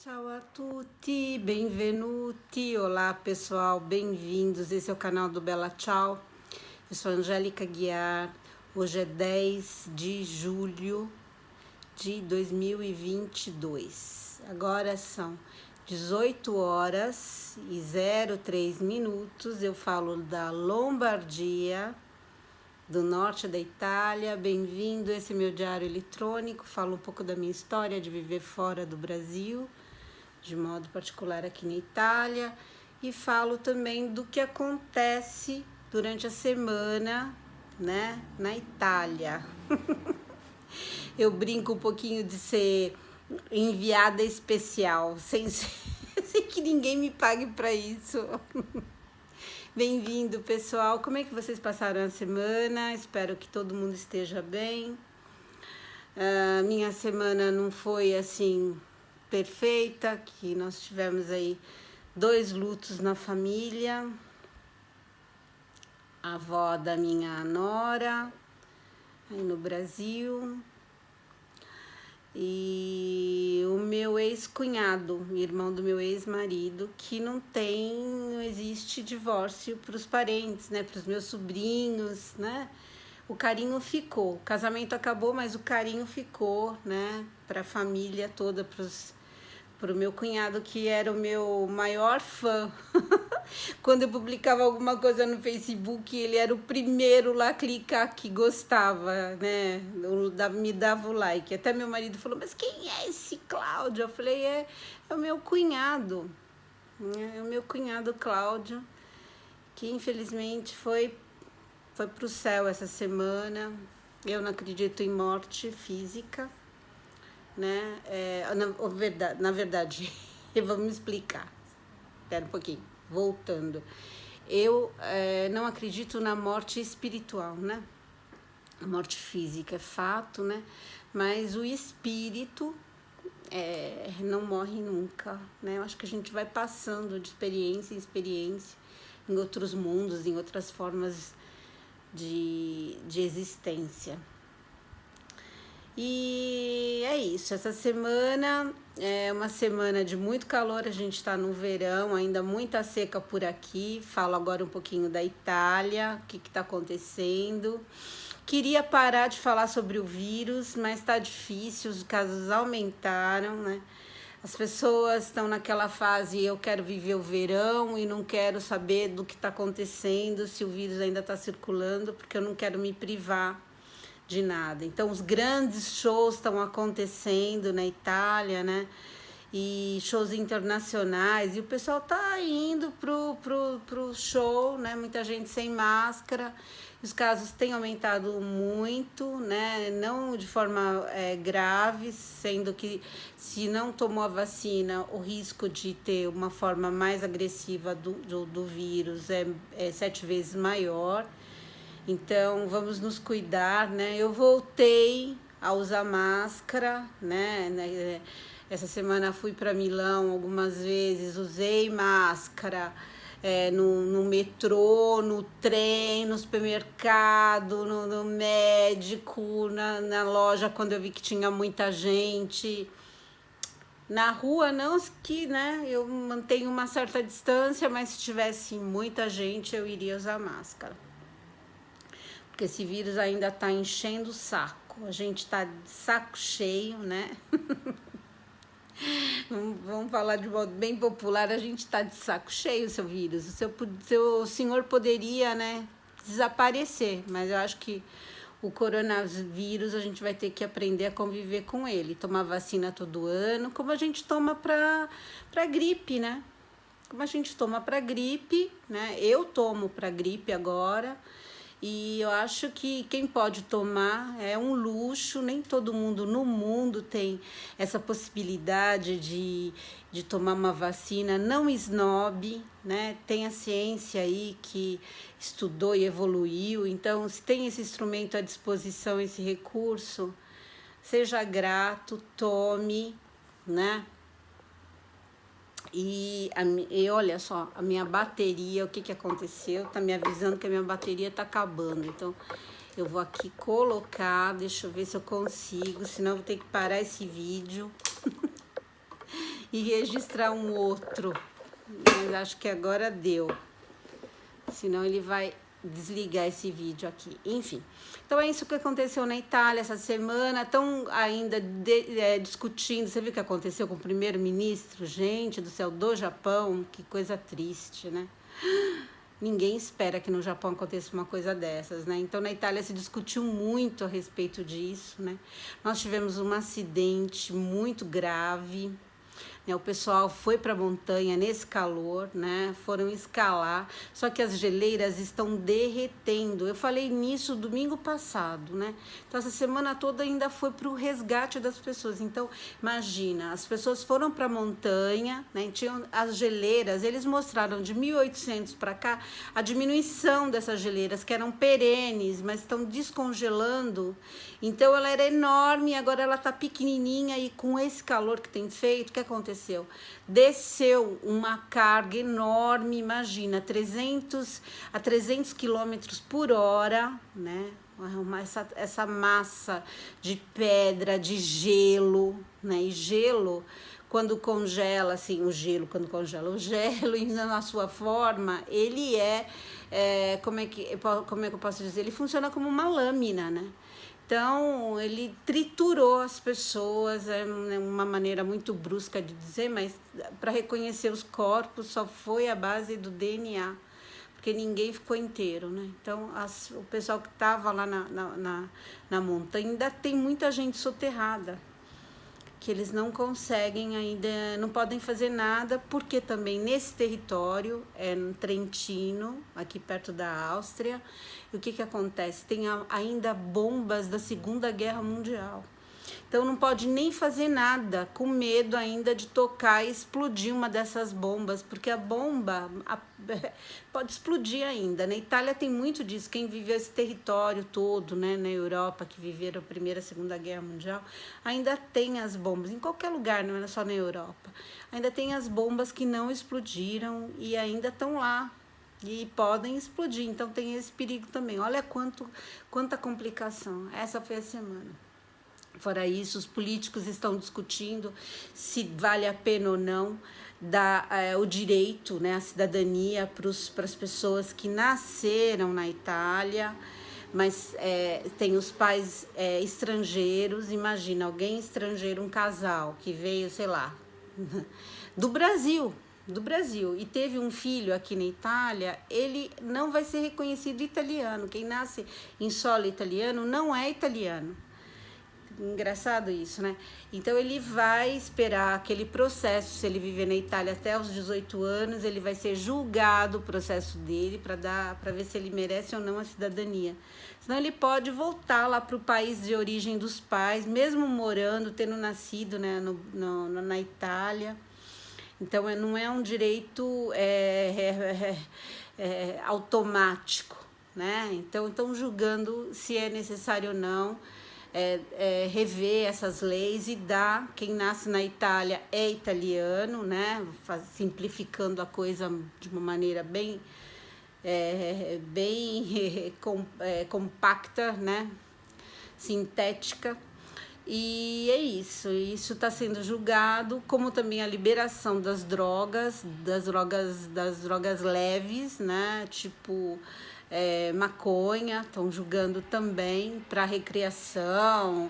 Ciao a tutti, benvenuti, olá pessoal, bem-vindos, esse é o canal do Bella Ciao, eu sou a Angélica Guiar, hoje é 10 de julho de 2022, agora são 18 horas e 03 minutos, eu falo da Lombardia, do norte da Itália, bem-vindo, esse é meu diário eletrônico, falo um pouco da minha história de viver fora do Brasil, de modo particular aqui na Itália, e falo também do que acontece durante a semana, né, na Itália. Eu brinco um pouquinho de ser enviada especial, sem que ninguém me pague para isso. Bem-vindo, pessoal. Como é que vocês passaram a semana? Espero que todo mundo esteja bem. Minha semana não foi assim perfeita, que nós tivemos aí 2 lutos na família. A avó da minha nora, aí no Brasil, e o meu ex-cunhado, irmão do meu ex-marido, que não existe divórcio para os parentes, né, para os meus sobrinhos, né? O carinho ficou, o casamento acabou, mas o carinho ficou, né, para a família toda, para o meu cunhado, que era o meu maior fã. Quando eu publicava alguma coisa no Facebook, ele era o primeiro lá a clicar que gostava, né? Me dava o like. Até meu marido falou, mas quem é esse Cláudio? Eu falei, é o meu cunhado. É o meu cunhado Cláudio, que infelizmente foi pro céu essa semana. Eu não acredito em morte física, né? Na verdade, vamos explicar. Espera um pouquinho, voltando. Eu não acredito na morte espiritual, né? A morte física é fato, né? Mas o espírito não morre nunca, né? Eu acho que a gente vai passando de experiência em experiência em outros mundos, em outras formas de existência. E é isso, essa semana é uma semana de muito calor, a gente está no verão, ainda muita seca por aqui. Falo agora um pouquinho da Itália, o que está acontecendo. Queria parar de falar sobre o vírus, mas está difícil, os casos aumentaram, né? As pessoas estão naquela fase, eu quero viver o verão e não quero saber do que está acontecendo, se o vírus ainda está circulando, porque eu não quero me privar de nada. Então, os grandes shows estão acontecendo na Itália, né? E shows internacionais, e o pessoal tá indo pro show, né? Muita gente sem máscara. Os casos têm aumentado muito, né? Não de forma grave, sendo que se não tomou a vacina, o risco de ter uma forma mais agressiva do vírus é 7 vezes maior. Então, vamos nos cuidar, né? Eu voltei a usar máscara, né? Essa semana fui para Milão algumas vezes, usei máscara no metrô, no trem, no supermercado, no médico, na loja, quando eu vi que tinha muita gente. Na rua, não, que, né? Eu mantenho uma certa distância, mas se tivesse muita gente, eu iria usar máscara. Porque esse vírus ainda tá enchendo o saco. A gente tá de saco cheio, né? Vamos falar de modo bem popular, a gente tá de saco cheio, seu vírus. O senhor poderia, né, desaparecer, mas eu acho que o coronavírus a gente vai ter que aprender a conviver com ele. Tomar vacina todo ano, como a gente toma pra gripe, né? Como a gente toma pra gripe, né? Eu tomo pra gripe agora. E eu acho que quem pode tomar é um luxo, nem todo mundo no mundo tem essa possibilidade de tomar uma vacina, não esnobe, né? Tem a ciência aí que estudou e evoluiu, então se tem esse instrumento à disposição, esse recurso, seja grato, tome, né? E olha só, a minha bateria, o que aconteceu? Tá me avisando que a minha bateria tá acabando. Então, eu vou aqui colocar, deixa eu ver se eu consigo, senão eu vou ter que parar esse vídeo e registrar um outro. Mas acho que agora deu. Senão ele vai desligar esse vídeo aqui. Enfim. Então é isso que aconteceu na Itália essa semana. Estão ainda discutindo. Você viu o que aconteceu com o primeiro-ministro? Gente do céu, do Japão. Que coisa triste, né? Ninguém espera que no Japão aconteça uma coisa dessas, né? Então, na Itália se discutiu muito a respeito disso, né? Nós tivemos um acidente muito grave, né? O pessoal foi para a montanha nesse calor, né? Foram escalar, só que as geleiras estão derretendo. Eu falei nisso domingo passado, né? Então, essa semana toda ainda foi para o resgate das pessoas. Então, imagina, as pessoas foram para a montanha, né? Tinham as geleiras, eles mostraram de 1800 para cá a diminuição dessas geleiras, que eram perenes, mas estão descongelando. Então, ela era enorme, agora ela está pequenininha e com esse calor que tem feito, o que aconteceu? Desceu uma carga enorme, imagina, 300 quilômetros por hora, né? Essa massa de pedra, de gelo, né? E gelo, quando congela, assim, o gelo na sua forma, ele como é que eu posso dizer? Ele funciona como uma lâmina, né? Então, ele triturou as pessoas, é uma maneira muito brusca de dizer, mas para reconhecer os corpos só foi a base do DNA, porque ninguém ficou inteiro, né? Então, o pessoal que estava lá na montanha, ainda tem muita gente soterrada, que eles não conseguem ainda, não podem fazer nada, porque também nesse território, no Trentino, aqui perto da Áustria, e o que acontece? Tem ainda bombas da Segunda Guerra Mundial. Então não pode nem fazer nada, com medo ainda de tocar e explodir uma dessas bombas, porque a bomba pode explodir ainda. Na Itália tem muito disso, quem viveu esse território todo, né, na Europa, que viveram a Primeira e Segunda Guerra Mundial, ainda tem as bombas, em qualquer lugar, não é só na Europa. Ainda tem as bombas que não explodiram e ainda estão lá. E podem explodir, então tem esse perigo também. Olha quanta complicação. Essa foi a semana. Fora isso, os políticos estão discutindo se vale a pena ou não dar o direito, né, a cidadania para as pessoas que nasceram na Itália, mas tem os pais estrangeiros. Imagina, alguém estrangeiro, um casal que veio, sei lá, do Brasil, e teve um filho aqui na Itália, ele não vai ser reconhecido italiano. Quem nasce em solo italiano não é italiano. Engraçado isso, né? Então ele vai esperar aquele processo. Se ele viver na Itália até os 18 anos, ele vai ser julgado, o processo dele, para ver se ele merece ou não a cidadania. Senão ele pode voltar lá para o país de origem dos pais, mesmo morando, tendo nascido, né, na Itália. Então não é um direito automático, né? Então estão julgando se é necessário ou não rever essas leis e dar, quem nasce na Itália é italiano, né? Simplificando a coisa de uma maneira bem compacta, né? Sintética. E é isso está sendo julgado, como também a liberação das drogas leves, né? Tipo maconha, estão julgando também para recreação,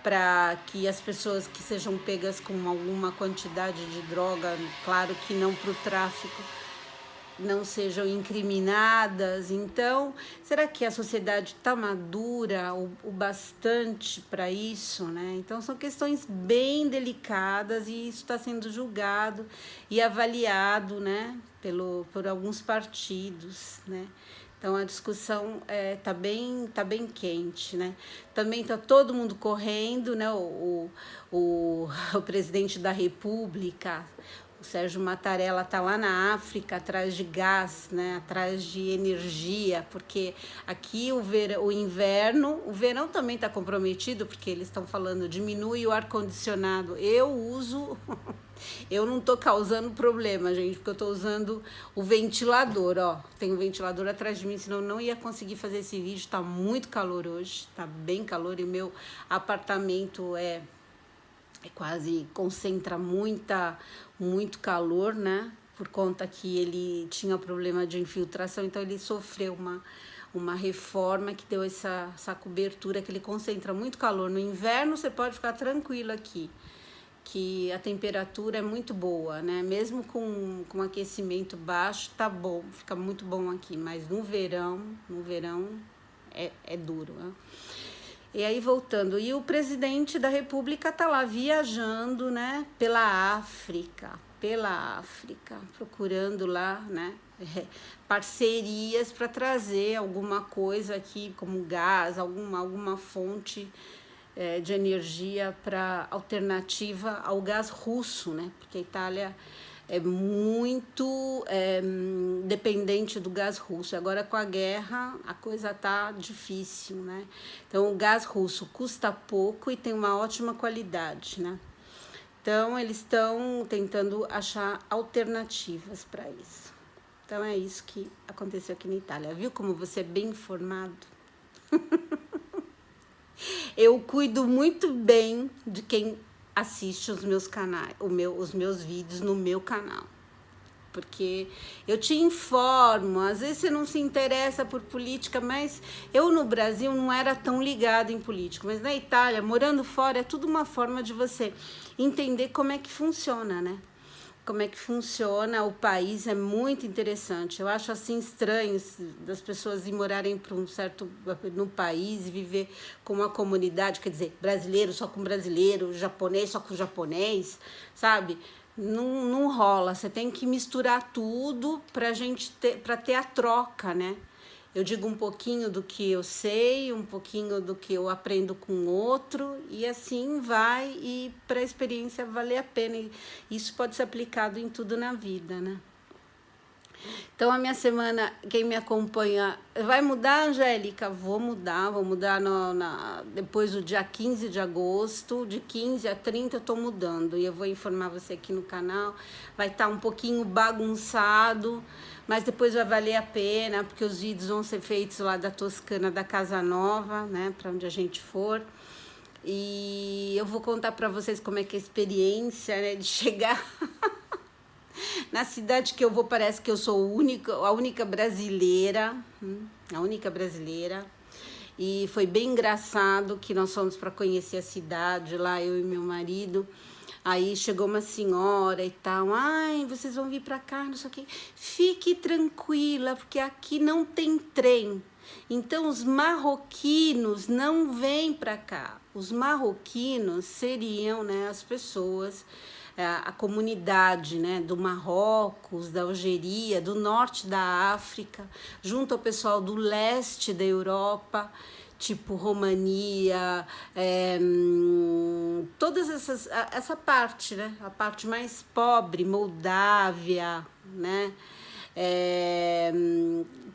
para que as pessoas que sejam pegas com alguma quantidade de droga, claro que não para o tráfico, não sejam incriminadas. Então, será que a sociedade está madura o bastante para isso, né? Então, são questões bem delicadas e isso está sendo julgado e avaliado, né, por alguns partidos, né? Então, a discussão tá bem quente, né? Também está todo mundo correndo, né? O presidente da República, o Sérgio Mattarella, está lá na África, atrás de gás, né? Atrás de energia, porque aqui o verão também está comprometido, porque eles estão falando, diminui o ar-condicionado. Eu não estou causando problema, gente, porque eu estou usando o ventilador, ó. Tem um ventilador atrás de mim, senão eu não ia conseguir fazer esse vídeo. Está muito calor hoje, está bem calor, e meu apartamento quase concentra muito calor, né? Por conta que ele tinha problema de infiltração, então ele sofreu uma reforma que deu essa cobertura, que ele concentra muito calor. No inverno você pode ficar tranquilo aqui, que a temperatura é muito boa, né? Mesmo com aquecimento baixo, tá bom, fica muito bom aqui, mas no verão é duro, né? E aí, voltando, e o presidente da República tá lá viajando, né, pela África, procurando lá, né, parcerias para trazer alguma coisa aqui, como gás, alguma fonte de energia para alternativa ao gás russo, né, porque a Itália é muito dependente do gás russo. Agora, com a guerra, a coisa tá difícil, né? Então, o gás russo custa pouco e tem uma ótima qualidade, né? Então, eles estão tentando achar alternativas para isso. Então, é isso que aconteceu aqui na Itália. Viu como você é bem informado? Eu cuido muito bem de quem assiste os meus canais, os meus vídeos no meu canal, porque eu te informo. Às vezes você não se interessa por política, mas eu no Brasil não era tão ligada em política, mas na Itália, morando fora, é tudo uma forma de você entender como é que funciona, né? Como é que funciona o país, é muito interessante. Eu acho assim estranho das pessoas ir morarem para no país e viver com uma comunidade, quer dizer, brasileiro só com brasileiro, japonês só com japonês, sabe? Não rola, você tem que misturar tudo para ter a troca, né? Eu digo um pouquinho do que eu sei, um pouquinho do que eu aprendo com o outro, e assim vai, e para a experiência valer a pena. E isso pode ser aplicado em tudo na vida, né? Então, a minha semana, quem me acompanha, vai mudar, Angélica? Vou mudar depois do dia 15 de agosto, de 15 a 30 eu tô mudando, e eu vou informar você aqui no canal. Vai estar um pouquinho bagunçado, mas depois vai valer a pena, porque os vídeos vão ser feitos lá da Toscana, da Casa Nova, né, para onde a gente for. E eu vou contar para vocês como é que é a experiência, né, de chegar na cidade que eu vou. Parece que eu sou a única brasileira, e foi bem engraçado que nós fomos para conhecer a cidade lá, eu e meu marido. Aí chegou uma senhora e tal, ai, vocês vão vir para cá, não sei o quê. Fique tranquila, porque aqui não tem trem. Então, os marroquinos não vêm para cá. Os marroquinos seriam, né, as pessoas, a comunidade, né, do Marrocos, da Algéria, do norte da África, junto ao pessoal do leste da Europa, tipo Romania, todas essa parte, né, a parte mais pobre, Moldávia, né,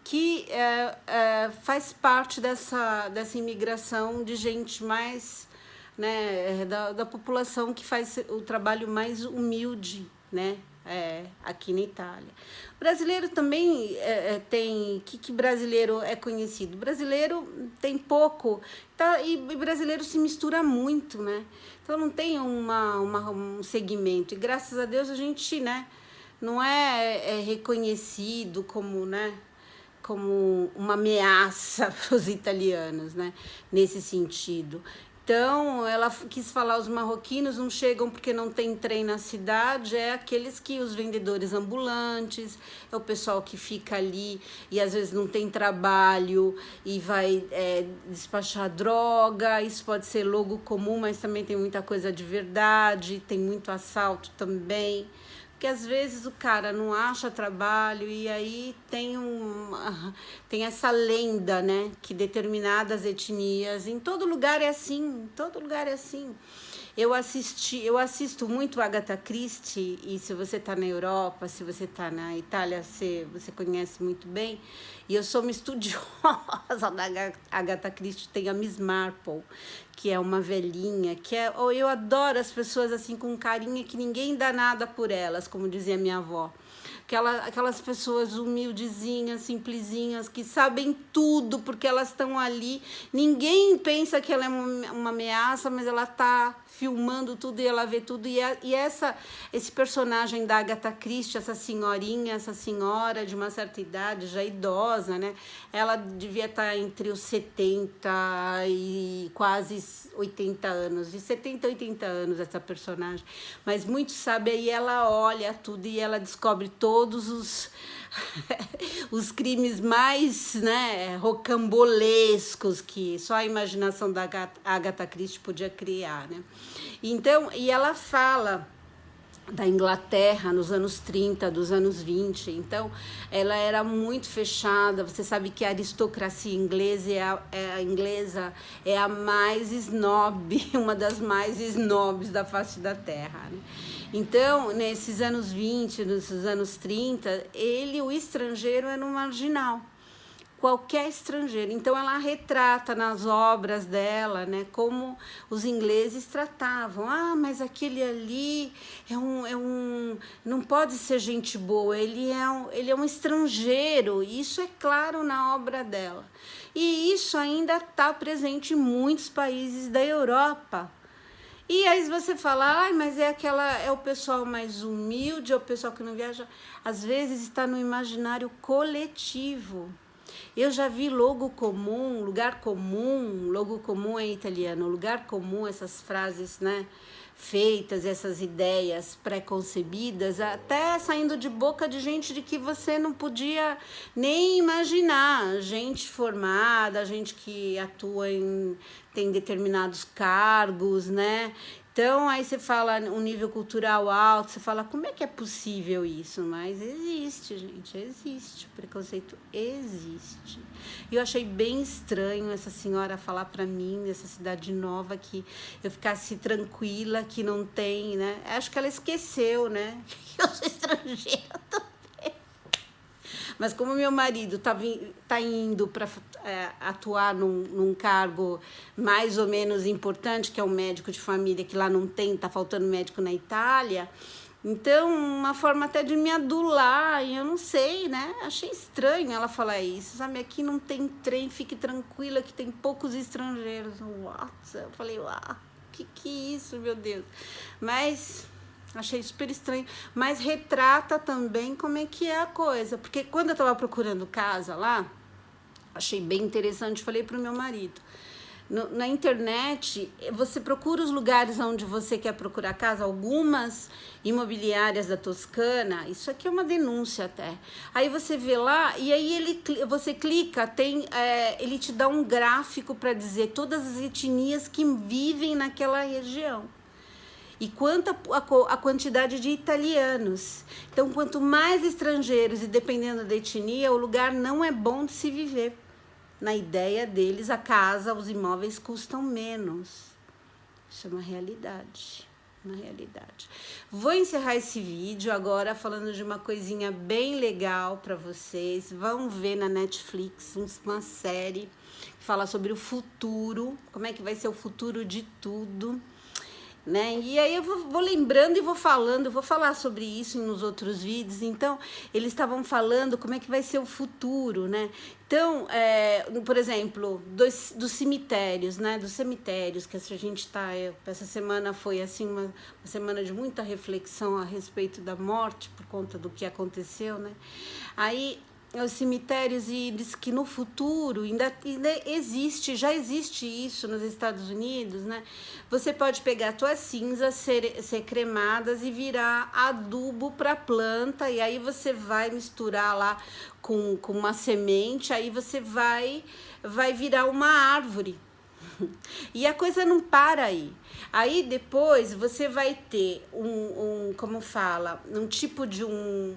que faz parte dessa imigração de gente mais, né, da população que faz o trabalho mais humilde, né, aqui na Itália. Brasileiro também tem... Que brasileiro é conhecido? Brasileiro tem pouco, tá? E brasileiro se mistura muito, né? Então não tem um segmento. E graças a Deus a gente, né, não é reconhecido como, né, como uma ameaça para os italianos, né, nesse sentido. Então, ela quis falar, os marroquinos não chegam porque não tem trem na cidade, é aqueles que, os vendedores ambulantes, é o pessoal que fica ali e às vezes não tem trabalho e vai despachar droga. Isso pode ser logo comum, mas também tem muita coisa de verdade, tem muito assalto também. Porque às vezes o cara não acha trabalho e aí tem essa lenda, né, que determinadas etnias, em todo lugar é assim, em todo lugar é assim. Eu assisto muito Agatha Christie, e se você está na Europa, se você está na Itália, você conhece muito bem. E eu sou uma estudiosa da Agatha Christie. Tem a Miss Marple, que é uma velhinha, eu adoro as pessoas assim com carinha, que ninguém dá nada por elas, como dizia minha avó. Aquelas pessoas humildezinhas, simplesinhas, que sabem tudo porque elas estão ali. Ninguém pensa que ela é uma ameaça, mas ela está filmando tudo e ela vê tudo. Esse personagem da Agatha Christie, essa senhora de uma certa idade, já idosa, né? Ela devia estar entre os 70 e quase 80 anos, de 70 a 80 anos essa personagem. Mas muito sabe, aí ela olha tudo e ela descobre todos os crimes mais, né, rocambolescos que só a imaginação da Agatha Christie podia criar, né? Então, e ela fala da Inglaterra nos anos 30, dos anos 20. Então, ela era muito fechada. Você sabe que a aristocracia inglesa é a mais snob, uma das mais snobs da face da Terra, né? Então, nesses anos 20, nesses anos 30, o estrangeiro era um marginal. Qualquer estrangeiro. Então, ela retrata nas obras dela, né, como os ingleses tratavam. Ah, mas aquele ali não pode ser gente boa, ele é um estrangeiro. Isso é claro na obra dela. E isso ainda está presente em muitos países da Europa. E aí você fala, mas é o pessoal mais humilde, é o pessoal que não viaja. Às vezes está no imaginário coletivo. Eu já vi logo comum, logo comum é italiano, lugar comum, essas frases, né, feitas, essas ideias pré-concebidas, até saindo de boca de gente de que você não podia nem imaginar, gente formada, gente que tem determinados cargos, né? Então, aí você fala um nível cultural alto, você fala, como é que é possível isso? Mas existe, gente, existe, o preconceito existe. E eu achei bem estranho essa senhora falar para mim, nessa cidade nova, que eu ficasse tranquila, que não tem, né? Acho que ela esqueceu, né? Que eu sou estrangeira também. Mas como meu marido tá indo para atuar num cargo mais ou menos importante, que é um médico de família, que lá não tem, tá faltando médico na Itália, então uma forma até de me adular, e eu não sei, né? Achei estranho ela falar isso, sabe? Aqui não tem trem, fique tranquila que tem poucos estrangeiros. Nossa, eu falei, que é isso, meu Deus? Mas achei super estranho, mas retrata também como é que é a coisa, porque quando eu tava procurando casa lá, achei bem interessante, falei pro meu marido, na internet, você procura os lugares onde você quer procurar casa, algumas imobiliárias da Toscana, isso aqui é uma denúncia até, aí você vê lá, e aí você clica, ele te dá um gráfico para dizer todas as etnias que vivem naquela região. E quanto a quantidade de italianos. Então, quanto mais estrangeiros e dependendo da etnia, o lugar não é bom de se viver. Na ideia deles, a casa, os imóveis custam menos. Isso é uma realidade. Uma realidade. Vou encerrar esse vídeo agora falando de uma coisinha bem legal para vocês. Vão ver na Netflix uma série que fala sobre o futuro, como é que vai ser o futuro de tudo, né? E aí eu vou lembrando e vou falando, eu vou falar sobre isso nos outros vídeos. Então, eles estavam falando como é que vai ser o futuro, né? Então, por exemplo, dos cemitérios, né? Dos cemitérios, que a gente essa semana foi assim uma semana de muita reflexão a respeito da morte, por conta do que aconteceu, né? Aí os cemitérios, e diz que no futuro ainda já existe isso nos Estados Unidos, né? Você pode pegar tuas cinzas, ser cremadas e virar adubo para planta, e aí você vai misturar lá com uma semente, aí você vai virar uma árvore. E a coisa não para aí. Aí depois você vai ter como fala, um tipo de um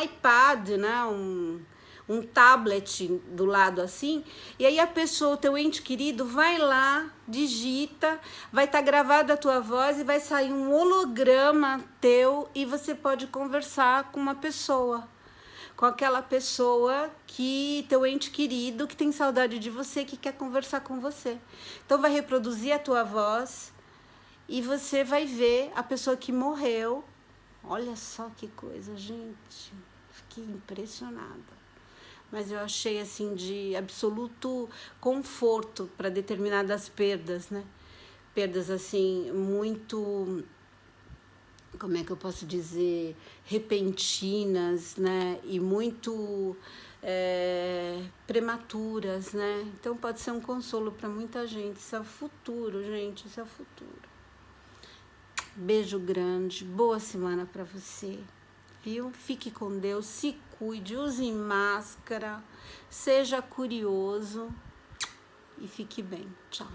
iPad, né? Um tablet do lado assim, e aí a pessoa, o teu ente querido, vai lá, digita, vai estar gravada a tua voz e vai sair um holograma teu e você pode conversar com uma pessoa. Com aquela pessoa teu ente querido, que tem saudade de você, que quer conversar com você. Então vai reproduzir a tua voz e você vai ver a pessoa que morreu. Olha só que coisa, gente. Fiquei impressionada. Mas eu achei assim de absoluto conforto para determinadas perdas, né? perdas assim muito, como é que eu posso dizer, repentinas, né? E muito prematuras, né? Então pode ser um consolo para muita gente. Isso é o futuro, gente, isso é o futuro. Beijo grande, boa semana para você, viu? Fique com Deus, se cuide, use máscara, seja curioso e fique bem. Tchau.